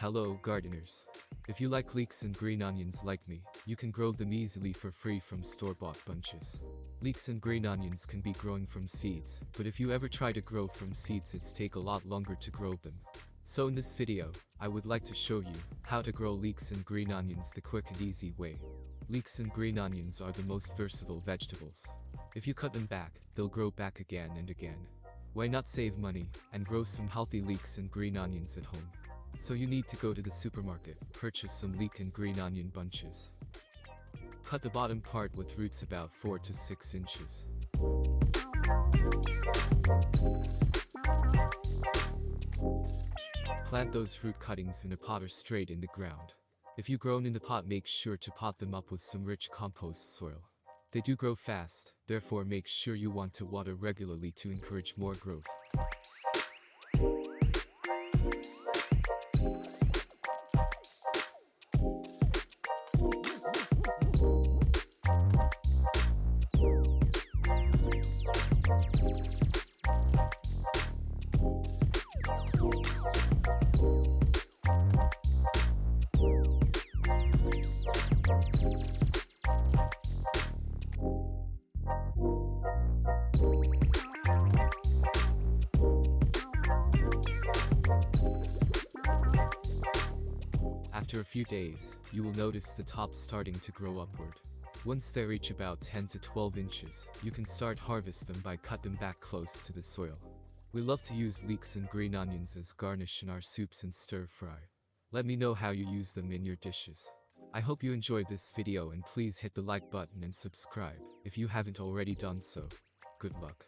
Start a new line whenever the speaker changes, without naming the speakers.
Hello, gardeners. If you like leeks and green onions like me, you can grow them easily for free from store-bought bunches. Leeks and green onions can be growing from seeds, but if you ever try to grow from seeds it's take a lot longer to grow them. So in this video, I would like to show you how to grow leeks and green onions the quick and easy way. Leeks and green onions are the most versatile vegetables. If you cut them back, they'll grow back again and again. Why not save money and grow some healthy leeks and green onions at home? So you need to go to the supermarket, purchase some leek and green onion bunches. Cut the bottom part with roots about 4 to 6 inches. Plant those root cuttings in a pot or straight in the ground. If you grown in the pot, make sure to pot them up with some rich compost soil. They do grow fast, therefore make sure you want to water regularly to encourage more growth. After a few days, you will notice the tops starting to grow upward. Once they reach about 10 to 12 inches, you can start harvest them by cut them back close to the soil. We love to use leeks and green onions as garnish in our soups and stir fry. Let me know how you use them in your dishes. I hope you enjoyed this video and please hit the like button and subscribe if you haven't already done so. Good luck.